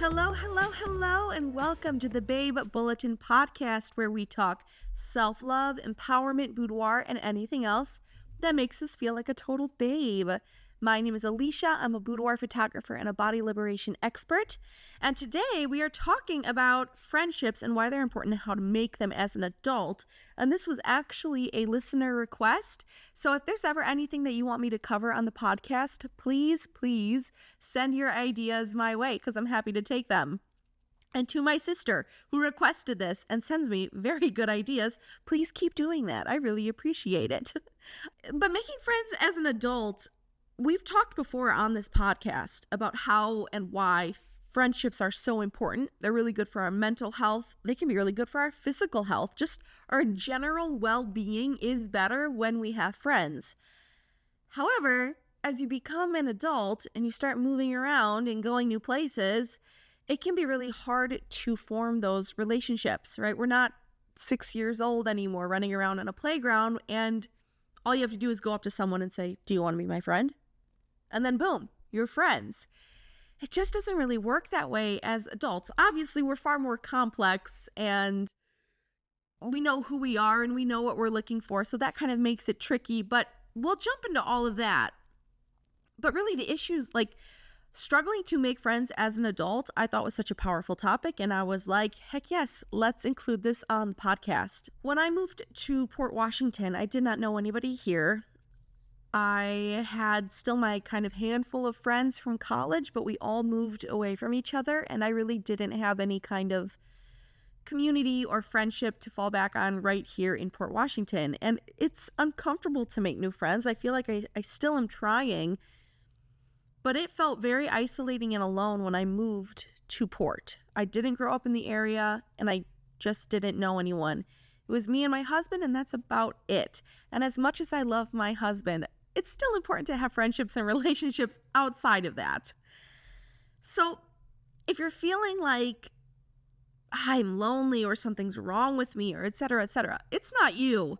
Hello, and welcome to the Babe Bulletin podcast, where we talk self-love, empowerment, boudoir, and anything else that makes us feel like a total babe. My name is Alicia. I'm a boudoir photographer and a body liberation expert. And today we are talking about friendships and why they're important and how to make them as an adult. And this was actually a listener request. So if there's ever anything that you want me to cover on the podcast, please send your ideas my way, because I'm happy to take them. And to my sister, who requested this and sends me very good ideas, please keep doing that. I really appreciate it. But making friends as an adult, we've talked before on this podcast about how and why friendships are so important. They're really good for our mental health. They can be really good for our physical health. Just our general well-being is better when we have friends. However, as you become an adult and you start moving around and going new places, it can be really hard to form those relationships, right? We're not 6 years old anymore running around on a playground, and all you have to do is go up to someone and say, "Do you want to be my friend?" And then boom, you're friends. It just doesn't really work that way as adults. Obviously, we're far more complex and we know who we are and we know what we're looking for. So that kind of makes it tricky, but we'll jump into all of that. But really the issues like struggling to make friends as an adult, I thought was such a powerful topic. And I was like, heck yes, let's include this on the podcast. When I moved to Port Washington, I did not know anybody here. I had still my kind of handful of friends from college, but we all moved away from each other, and I really didn't have any kind of community or friendship to fall back on right here in Port Washington. And it's uncomfortable to make new friends. I feel like I still am trying, but it felt very isolating and alone when I moved to Port. I didn't grow up in the area, and I just didn't know anyone. It was me and my husband, and that's about it. And as much as I love my husband, it's still important to have friendships and relationships outside of that. So if you're feeling like I'm lonely or something's wrong with me or et cetera, it's not you.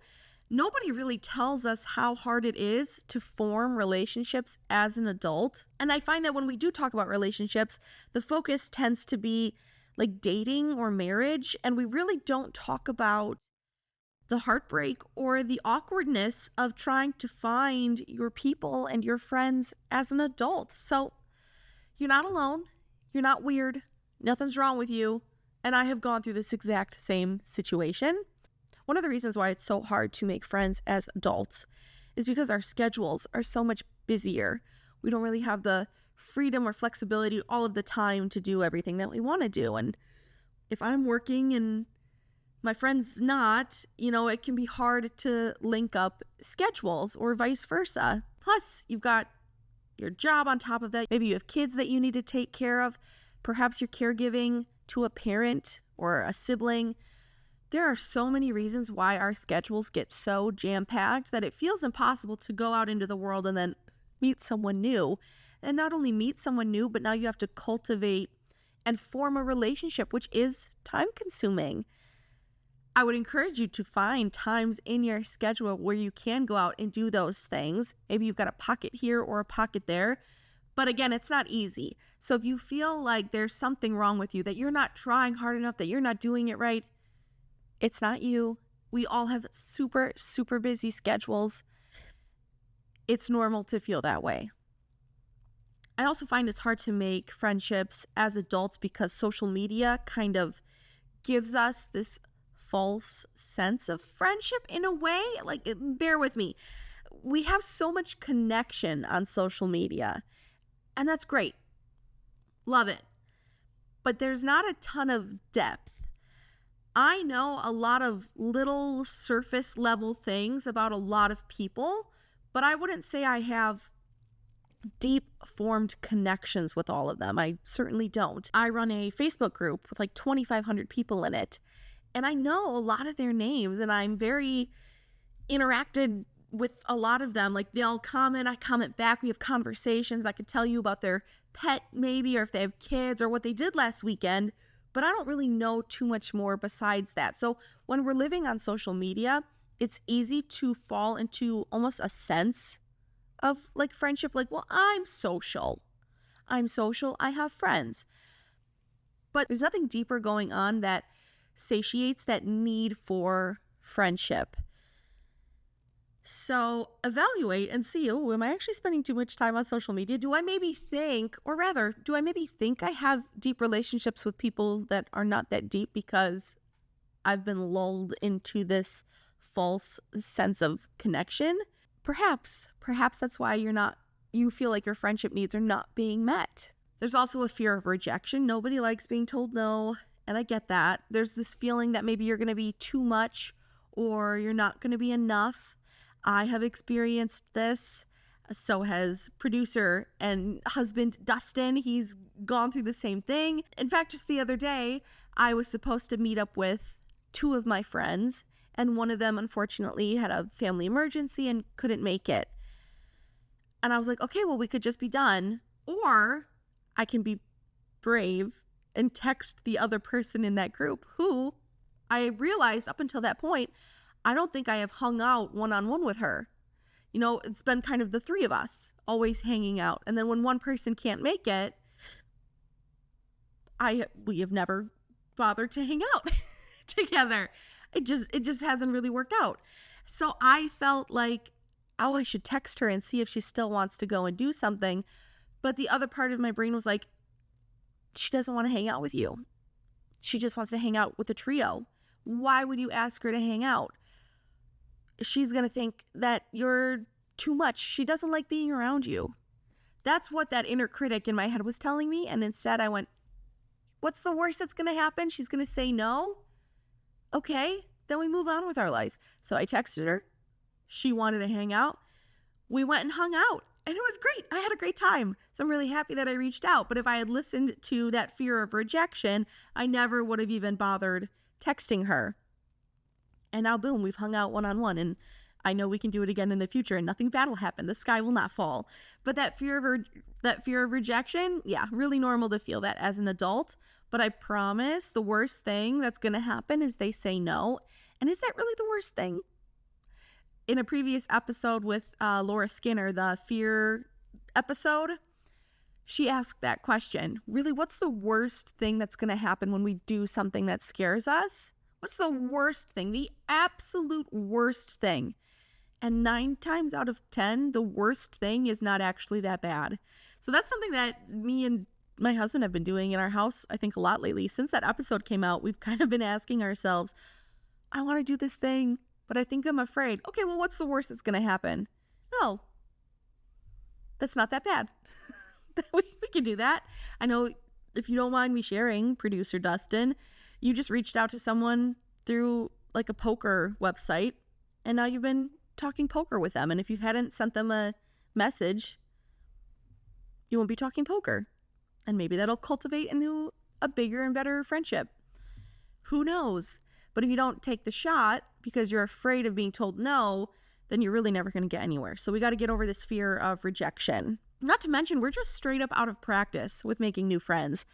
Nobody really tells us how hard it is to form relationships as an adult. And I find that when we do talk about relationships, the focus tends to be like dating or marriage, and we really don't talk about the heartbreak or the awkwardness of trying to find your people and your friends as an adult. So you're not alone. You're not weird. Nothing's wrong with you. And I have gone through this exact same situation. One of the reasons why it's so hard to make friends as adults is because our schedules are so much busier. We don't really have the freedom or flexibility all of the time to do everything that we want to do. And if I'm working and my friend's not, it can be hard to link up schedules or vice versa. Plus, you've got your job on top of that. Maybe you have kids that you need to take care of. Perhaps you're caregiving to a parent or a sibling. There are so many reasons why our schedules get so jam-packed that it feels impossible to go out into the world and then meet someone new. And not only meet someone new, but now you have to cultivate and form a relationship, which is time-consuming. I would encourage you to find times in your schedule where you can go out and do those things. Maybe you've got a pocket here or a pocket there. But again, it's not easy. So if you feel like there's something wrong with you, that you're not trying hard enough, that you're not doing it right, it's not you. We all have super busy schedules. It's normal to feel that way. I also find it's hard to make friendships as adults because social media kind of gives us this false sense of friendship in a way. Like, bear with me. We have so much connection on social media, and that's great. Love it. But there's not a ton of depth. I know a lot of little surface level things about a lot of people, but I wouldn't say I have deep formed connections with all of them. I certainly don't. I run a Facebook group with like 2,500 people in it. And I know a lot of their names, and I'm very interacted with a lot of them. Like, they'll comment, I comment back, we have conversations. I could tell you about their pet maybe, or if they have kids, or what they did last weekend, but I don't really know too much more besides that. So when we're living on social media, it's easy to fall into almost a sense of like friendship. Like, well, I'm social, I have friends. But there's nothing deeper going on that satiates that need for friendship. So evaluate and see, oh, am I actually spending too much time on social media? Do I maybe think I have deep relationships with people that are not that deep because I've been lulled into this false sense of connection? Perhaps that's why you feel like your friendship needs are not being met. There's also a fear of rejection. Nobody likes being told no, and I get that. There's this feeling that maybe you're going to be too much or you're not going to be enough. I have experienced this. So has producer and husband Dustin. He's gone through the same thing. In fact, just the other day, I was supposed to meet up with 2 of my friends, and one of them unfortunately had a family emergency and couldn't make it. And I was like, okay, well, we could just be done, or I can be brave and text the other person in that group who I realized up until that point, I don't think I have hung out one-on-one with her. You know, it's been kind of the 3 of us always hanging out. And then when one person can't make it, we have never bothered to hang out together. It just hasn't really worked out. So I felt like, oh, I should text her and see if she still wants to go and do something. But the other part of my brain was like, she doesn't want to hang out with you. She just wants to hang out with the trio. Why would you ask her to hang out? She's going to think that you're too much. She doesn't like being around you. That's what that inner critic in my head was telling me. And instead I went, what's the worst that's going to happen? She's going to say no. Okay, then we move on with our life. So I texted her. She wanted to hang out. We went and hung out. And it was great. I had a great time. So I'm really happy that I reached out. But if I had listened to that fear of rejection, I never would have even bothered texting her. And now, boom, we've hung out one-on-one. And I know we can do it again in the future and nothing bad will happen. The sky will not fall. But that fear of rejection, yeah, really normal to feel that as an adult. But I promise the worst thing that's going to happen is they say no. And is that really the worst thing? In a previous episode with Laura Skinner, the fear episode, she asked that question. Really, what's the worst thing that's going to happen when we do something that scares us? What's the worst thing? The absolute worst thing. And 9 times out of 10, the worst thing is not actually that bad. So that's something that me and my husband have been doing in our house, I think, a lot lately. Since that episode came out, we've kind of been asking ourselves, I want to do this thing, but I think I'm afraid. Okay, well, what's the worst that's going to happen? Oh, that's not that bad. we can do that. I know, if you don't mind me sharing, producer Dustin, you just reached out to someone through like a poker website, and now you've been talking poker with them. And if you hadn't sent them a message, you won't be talking poker. And maybe that'll cultivate into a bigger and better friendship. Who knows? But if you don't take the shot because you're afraid of being told no, then you're really never going to get anywhere. So we got to get over this fear of rejection. Not to mention, we're just straight up out of practice with making new friends.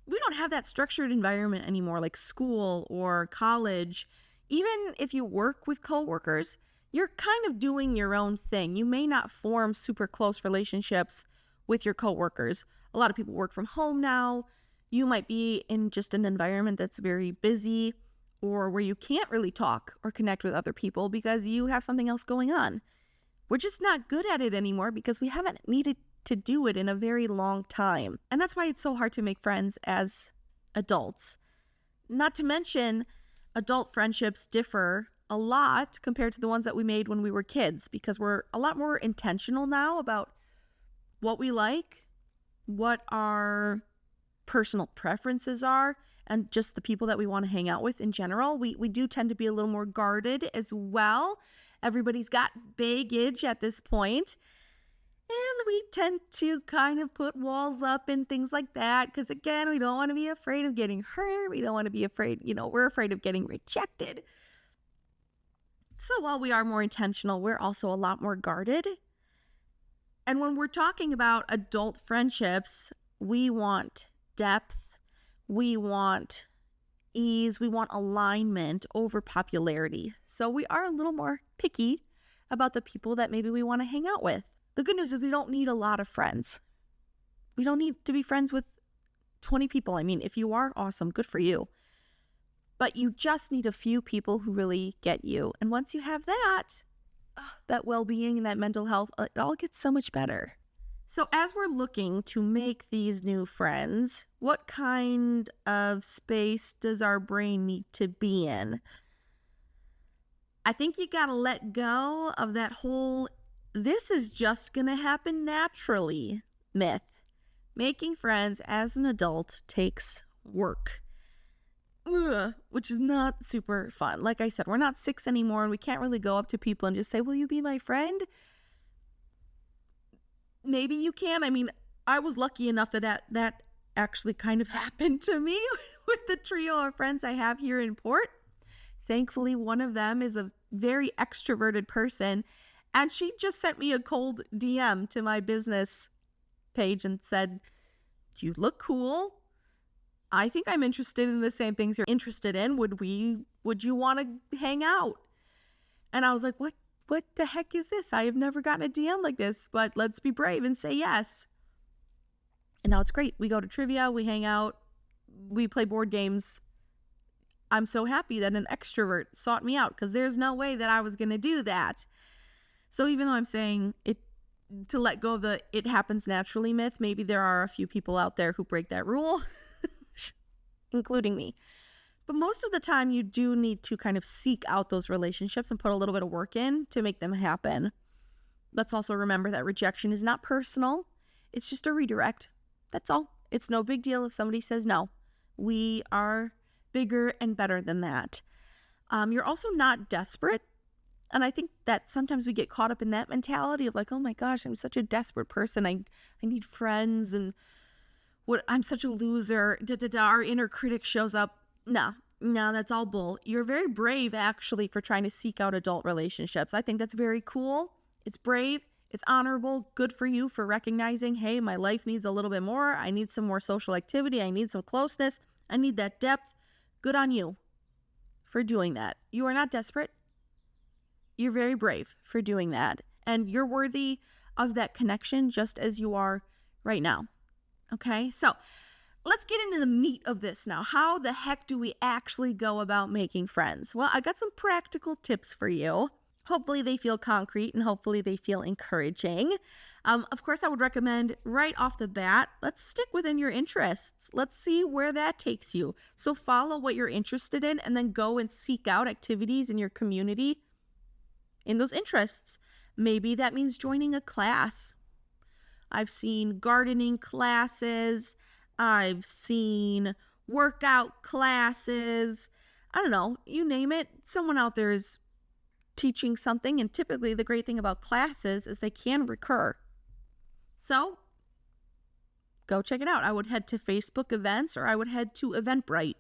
We don't have that structured environment anymore, like school or college. Even if you work with coworkers, you're kind of doing your own thing. You may not form super close relationships with your coworkers. A lot of people work from home now. You might be in just an environment that's very busy or where you can't really talk or connect with other people because you have something else going on. We're just not good at it anymore because we haven't needed to do it in a very long time. And that's why it's so hard to make friends as adults. Not to mention, adult friendships differ a lot compared to the ones that we made when we were kids because we're a lot more intentional now about what we like, what our personal preferences are, and just the people that we want to hang out with in general. We do tend to be a little more guarded as well. Everybody's got baggage at this point. And we tend to kind of put walls up and things like that because, again, we don't want to be afraid of getting hurt. We don't want to be afraid, we're afraid of getting rejected. So while we are more intentional, we're also a lot more guarded. And when we're talking about adult friendships, we want depth, we want ease, we want alignment over popularity. So we are a little more picky about the people that maybe we want to hang out with. The good news is we don't need a lot of friends. We don't need to be friends with 20 people. I mean, if you are, awesome, good for you. But you just need a few people who really get you. And once you have that well-being and that mental health, it all gets so much better. So as we're looking to make these new friends, what kind of space does our brain need to be in? I think you got to let go of that whole, this is just going to happen naturally myth. Making friends as an adult takes work, which is not super fun. Like I said, we're not 6 anymore, and we can't really go up to people and just say, will you be my friend? Maybe you can. I mean, I was lucky enough that actually kind of happened to me with the trio of friends I have here in Port. Thankfully, one of them is a very extroverted person, and she just sent me a cold DM to my business page and said, you look cool. I think I'm interested in the same things you're interested in. Would you want to hang out? And I was like, what the heck is this? I have never gotten a DM like this, but let's be brave and say yes. And now it's great. We go to trivia, we hang out, we play board games. I'm so happy that an extrovert sought me out, because there's no way that I was going to do that. So even though I'm saying it, to let go of the it happens naturally myth, maybe there are a few people out there who break that rule, including me. But most of the time, you do need to kind of seek out those relationships and put a little bit of work in to make them happen. Let's also remember that rejection is not personal. It's just a redirect. That's all. It's no big deal if somebody says no. We are bigger and better than that. You're also not desperate. And I think that sometimes we get caught up in that mentality of like, oh my gosh, I'm such a desperate person. I need friends, and I'm such a loser. Our inner critic shows up. No, that's all bull. You're very brave, actually, for trying to seek out adult relationships. I think that's very cool. It's brave. It's honorable. Good for you for recognizing, hey, my life needs a little bit more. I need some more social activity. I need some closeness. I need that depth. Good on you for doing that. You are not desperate. You're very brave for doing that. And you're worthy of that connection just as you are right now. Okay, so let's get into the meat of this now. How the heck do we actually go about making friends? Well, I got some practical tips for you. Hopefully they feel concrete and hopefully they feel encouraging. Of course, I would recommend right off the bat, let's stick within your interests. Let's see where that takes you. So follow what you're interested in and then go and seek out activities in your community in those interests. Maybe that means joining a class. I've seen gardening classes. I've seen workout classes. I don't know, you name it. Someone out there is teaching something, and typically the great thing about classes is they can recur. So go check it out. I would head to Facebook events, or I would head to Eventbrite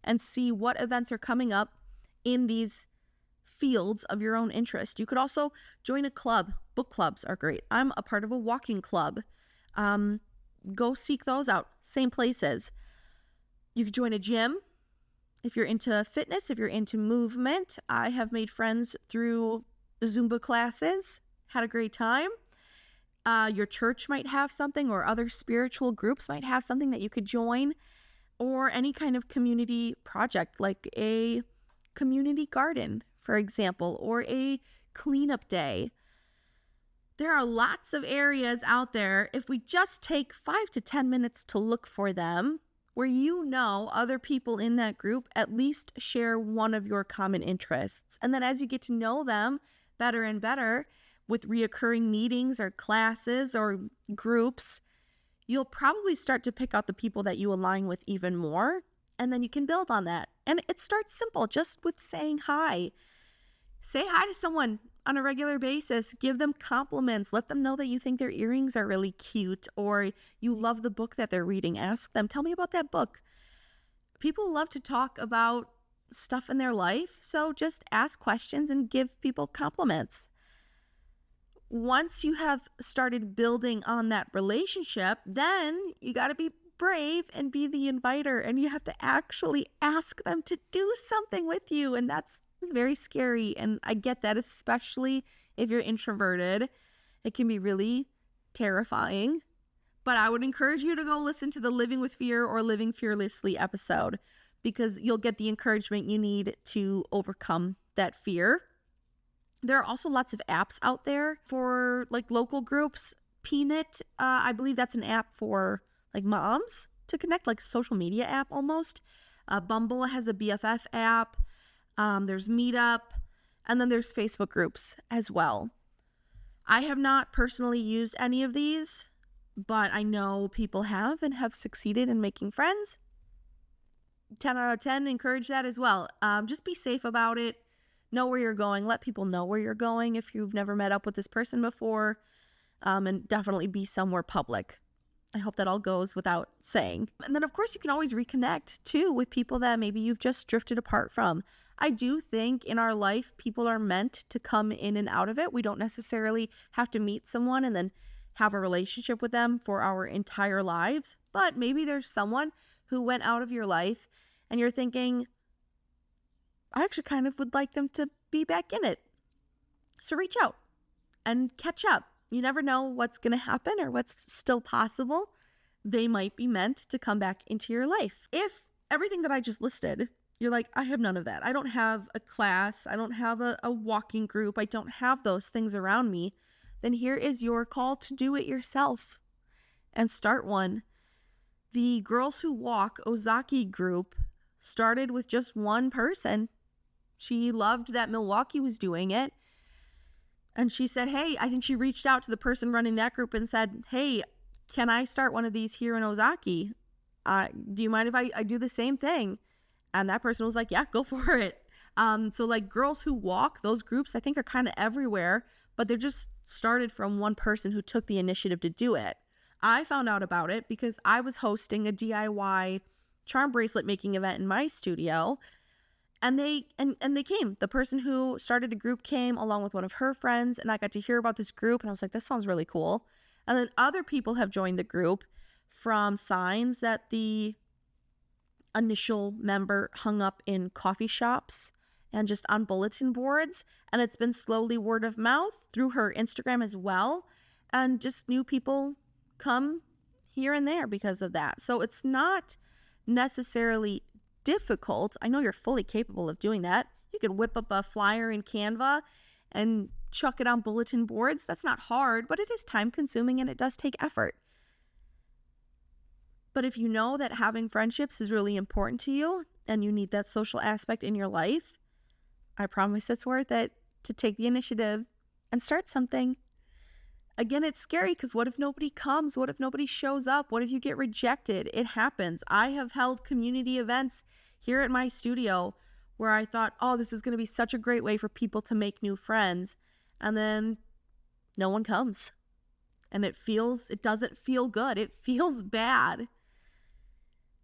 and see what events are coming up in these fields of your own interest. You could also join a club. Book clubs are great. I'm a part of a walking club. Go seek those out. Same places. You could join a gym if you're into fitness, if you're into movement. I have made friends through Zumba classes. Had a great time. Your church might have something, or other spiritual groups might have something that you could join, or any kind of community project like a community garden, for example, or a cleanup day. There are lots of areas out there, if we just take 5 to 10 minutes to look for them, where you know other people in that group at least share one of your common interests. And then as you get to know them better and better with reoccurring meetings or classes or groups, you'll probably start to pick out the people that you align with even more. And then you can build on that. And it starts simple, just with saying hi. Say hi to someone on a regular basis. Give them compliments. Let them know that you think their earrings are really cute, or you love the book that they're reading. Ask them, tell me about that book. People love to talk about stuff in their life, so just ask questions and give people compliments. Once you have started building on that relationship, then you got to be brave and be the inviter, and you have to actually ask them to do something with you, and that's very scary. And I get that, especially if you're introverted. It can be really terrifying, But I would encourage you to go listen to the Living with Fear or Living Fearlessly episode, because you'll get the encouragement you need to overcome that fear. There are also lots of apps out there for like local groups. Peanut, I believe that's an app for like moms to connect, like a social media app almost. Bumble has a BFF app. There's Meetup, and then there's Facebook groups as well. I have not personally used any of these, but I know people have and have succeeded in making friends. 10 out of 10, encourage that as well. Just be safe about it. Know where you're going. Let people know where you're going if you've never met up with this person before. And definitely be somewhere public. I hope that all goes without saying. And then, of course, you can always reconnect, too, with people that maybe you've just drifted apart from. I do think in our life, people are meant to come in and out of it. We don't necessarily have to meet someone and then have a relationship with them for our entire lives. But maybe there's someone who went out of your life and you're thinking, I actually kind of would like them to be back in it. So reach out and catch up. You never know what's going to happen or what's still possible. They might be meant to come back into your life. If everything that I just listed, you're like, I have none of that. I don't have a class. I don't have a walking group. I don't have those things around me. Then here is your call to do it yourself and start one. The Girls Who Walk Ozaki group started with just one person. She loved that Milwaukee was doing it. And she said, hey, I think she reached out to the person running that group and said, hey, can I start one of these here in Ozaki? Do you mind if I do the same thing? And that person was like, yeah, go for it. So like Girls Who Walk, those groups I think are kind of everywhere, but they're just started from one person who took the initiative to do it. I found out about it because I was hosting a DIY charm bracelet making event in my studio. And they came. The person who started the group came along with one of her friends, and I got to hear about this group, and I was like, this sounds really cool. And then other people have joined the group from signs that the initial member hung up in coffee shops and just on bulletin boards. And it's been slowly word of mouth through her Instagram as well. And just new people come here and there because of that. So it's not necessarily difficult. I know you're fully capable of doing that. You could whip up a flyer in Canva and chuck it on bulletin boards. That's not hard, but it is time consuming and it does take effort. But if you know that having friendships is really important to you and you need that social aspect in your life, I promise it's worth it to take the initiative and start something. Again, it's scary because what if nobody comes? What if nobody shows up? What if you get rejected? It happens. I have held community events here at my studio where I thought, oh, this is going to be such a great way for people to make new friends. And then no one comes. And it doesn't feel good. It feels bad.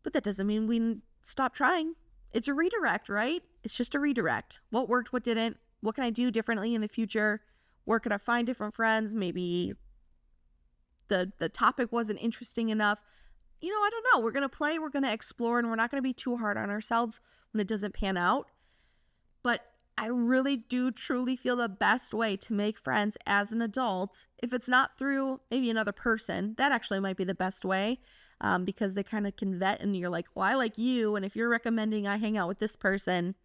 But that doesn't mean we stop trying. It's a redirect, right? It's just a redirect. What worked, what didn't? What can I do differently in the future? Where could I find different friends? Maybe the topic wasn't interesting enough. I don't know. We're going to play, we're going to explore, and we're not going to be too hard on ourselves when it doesn't pan out. But I really do truly feel the best way to make friends as an adult, if it's not through maybe another person, that actually might be the best way, because they kind of can vet and you're like, well, I like you. And if you're recommending I hang out with this person,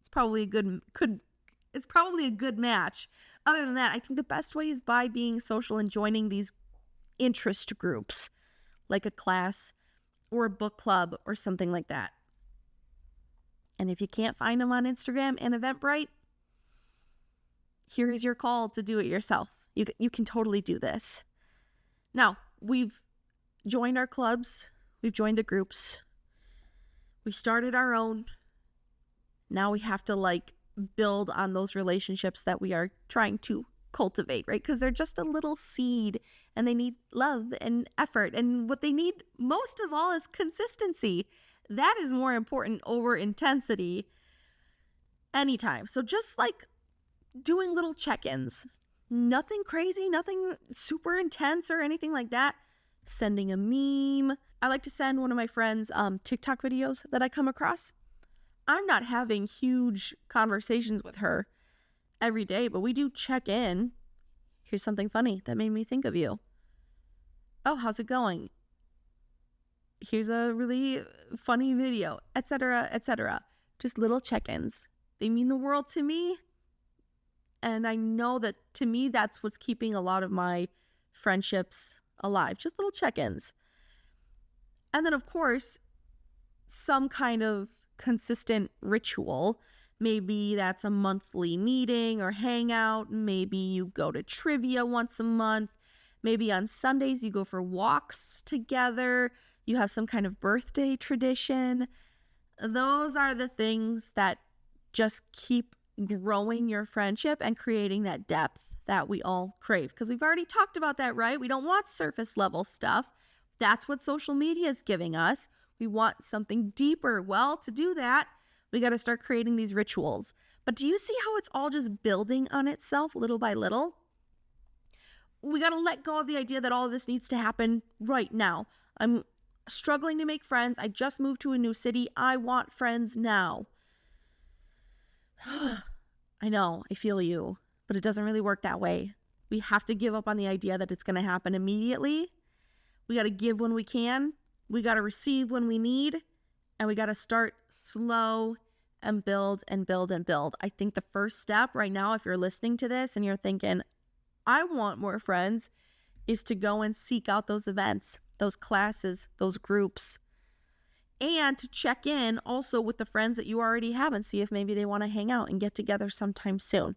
it's probably a good match. Other than that, I think the best way is by being social and joining these interest groups, like a class or a book club or something like that. And if you can't find them on Instagram and Eventbrite, here is your call to do it yourself. You can totally do this. Now, we've joined our clubs. We've joined the groups. We started our own. Now we have to build on those relationships that we are trying to cultivate, right? Because they're just a little seed and they need love and effort. And what they need most of all is consistency. That is more important over intensity anytime. So just doing little check-ins, nothing crazy, nothing super intense or anything like that. Sending a meme. I like to send one of my friends TikTok videos that I come across. I'm not having huge conversations with her every day, but we do check in. Here's something funny that made me think of you. Oh, how's it going? Here's a really funny video, etc., etc. Just little check-ins. They mean the world to me. And I know that to me, that's what's keeping a lot of my friendships alive. Just little check-ins. And then, of course, some kind of consistent ritual. Maybe that's a monthly meeting or hangout. Maybe you go to trivia once a month. Maybe on Sundays you go for walks together. You have some kind of birthday tradition. Those are the things that just keep growing your friendship and creating that depth that we all crave. Because we've already talked about that, right? We don't want surface level stuff. That's what social media is giving us. We want something deeper. Well, to do that, we got to start creating these rituals. But do you see how it's all just building on itself little by little? We got to let go of the idea that all of this needs to happen right now. I'm struggling to make friends. I just moved to a new city. I want friends now. I know, I feel you, but it doesn't really work that way. We have to give up on the idea that it's going to happen immediately. We got to give when we can. We got to receive when we need. And we got to start slow and build and build and build. I think the first step right now, if you're listening to this and you're thinking, I want more friends, is to go and seek out those events, those classes, those groups, and to check in also with the friends that you already have and see if maybe they want to hang out and get together sometime soon.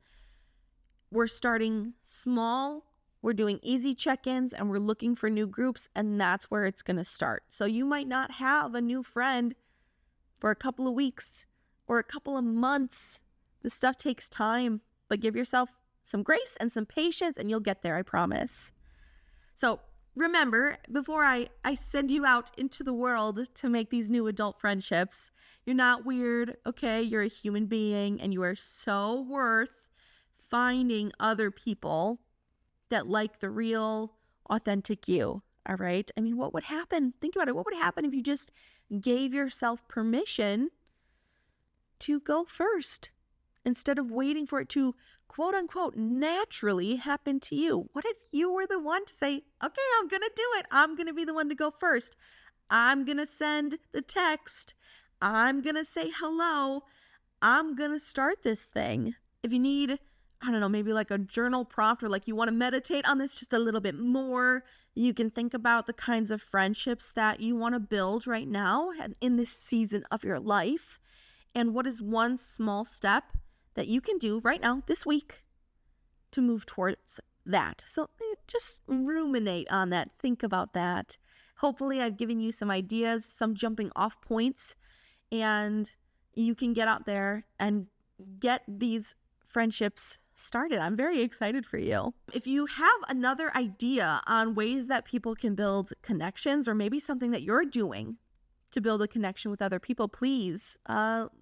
We're starting small, we're doing easy check-ins, and we're looking for new groups, and that's where it's going to start. So you might not have a new friend for a couple of weeks or a couple of months. This stuff takes time, but give yourself some grace and some patience, and you'll get there, I promise. So remember, before I send you out into the world to make these new adult friendships, you're not weird, okay? You're a human being, and you are so worth finding other people that like the real, authentic you, all right? I mean, what would happen? Think about it. What would happen if you just gave yourself permission to go first instead of waiting for it to, quote unquote, naturally happen to you? What if you were the one to say, okay, I'm going to do it. I'm going to be the one to go first. I'm going to send the text. I'm going to say hello. I'm going to start this thing. If you need, I don't know, maybe like a journal prompt, or like you want to meditate on this just a little bit more, you can think about the kinds of friendships that you want to build right now in this season of your life. And what is one small step that you can do right now, this week, to move towards that? So just ruminate on that. Think about that. Hopefully I've given you some ideas, some jumping off points, and you can get out there and get these friendships started. I'm very excited for you. If you have another idea on ways that people can build connections, or maybe something that you're doing to build a connection with other people, please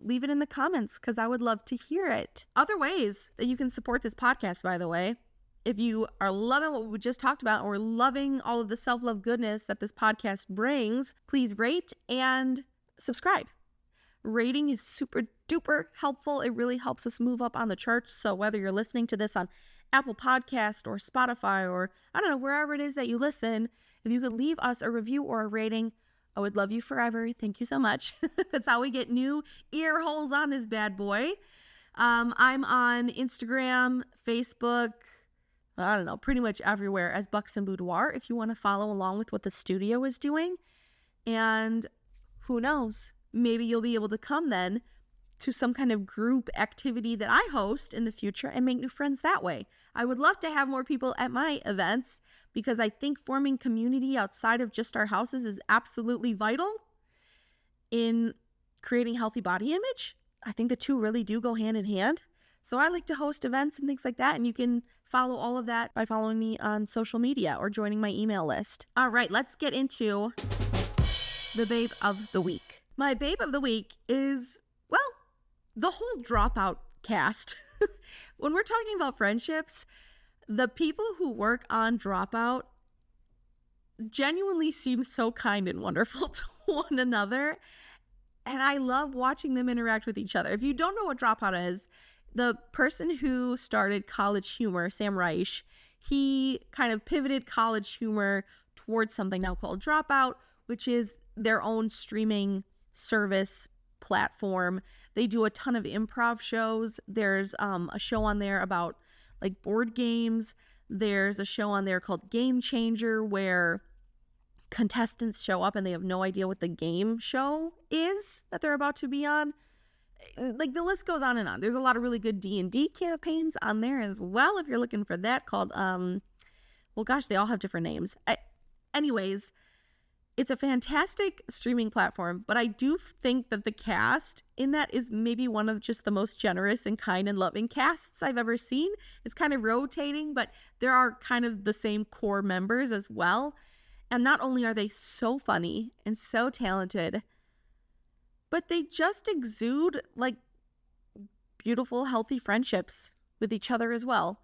leave it in the comments, because I would love to hear it. Other ways that you can support this podcast, by the way, if you are loving what we just talked about, or loving all of the self-love goodness that this podcast brings, please rate and subscribe. Rating is super duper helpful. It really helps us move up on the charts. So whether you're listening to this on Apple Podcast or Spotify, or I don't know, wherever it is that you listen, if you could leave us a review or a rating, I would love you forever. Thank you so much. That's how we get new ear holes on this bad boy. I'm on Instagram, Facebook, I don't know, pretty much everywhere as Buxom Boudoir, if you want to follow along with what the studio is doing. And who knows, maybe you'll be able to come then to some kind of group activity that I host in the future and make new friends that way. I would love to have more people at my events, because I think forming community outside of just our houses is absolutely vital in creating healthy body image. I think the two really do go hand in hand. So I like to host events and things like that, and you can follow all of that by following me on social media or joining my email list. All right, let's get into the babe of the week. My babe of the week is, well, the whole Dropout cast. When we're talking about friendships, the people who work on Dropout genuinely seem so kind and wonderful to one another. And I love watching them interact with each other. If you don't know what Dropout is, the person who started College Humor, Sam Reich, he kind of pivoted College Humor towards something now called Dropout, which is their own streaming service platform. They do a ton of improv shows. There's a show on there about like board games. There's a show on there called Game Changer where contestants show up and they have no idea what the game show is that they're about to be on. Like, the list goes on and on. There's a lot of really good D&D campaigns on there as well if you're looking for that, called well, gosh, they all have different names. Anyways, it's a fantastic streaming platform, but I do think that the cast in that is maybe one of just the most generous and kind and loving casts I've ever seen. It's kind of rotating, but there are kind of the same core members as well. And not only are they so funny and so talented, but they just exude like beautiful, healthy friendships with each other as well.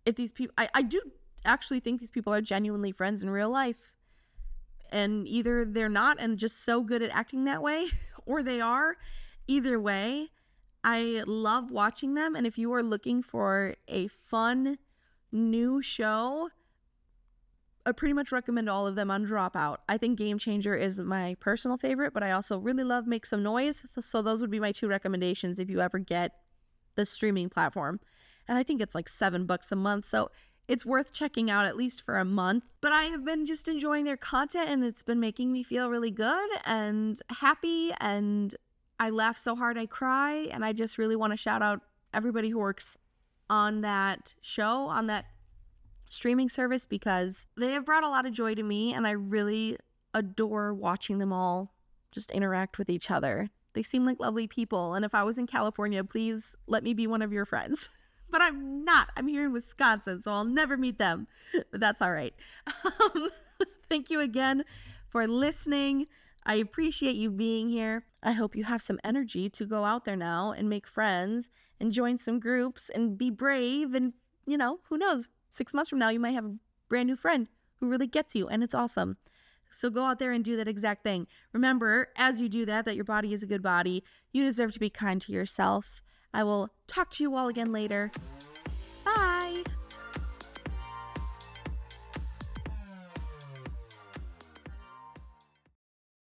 If these people, I do actually think these people are genuinely friends in real life. And either they're not and just so good at acting that way, or they are. Either way, I love watching them. And if you are looking for a fun new show, I pretty much recommend all of them on Dropout. I think Game Changer is my personal favorite, but I also really love Make Some Noise. So those would be my 2 recommendations if you ever get the streaming platform. And I think it's like $7 a month. So it's worth checking out at least for a month. But I have been just enjoying their content, and it's been making me feel really good and happy. And I laugh so hard I cry. And I just really want to shout out everybody who works on that show, on that streaming service, because they have brought a lot of joy to me, and I really adore watching them all just interact with each other. They seem like lovely people, and if I was in California, please let me be one of your friends. But I'm not. I'm here in Wisconsin, so I'll never meet them. But that's all right. Thank you again for listening. I appreciate you being here. I hope you have some energy to go out there now and make friends and join some groups and be brave. And, you know, who knows? 6 months from now, you might have a brand new friend who really gets you, and it's awesome. So go out there and do that exact thing. Remember, as you do that your body is a good body. You deserve to be kind to yourself. I will talk to you all again later. Bye.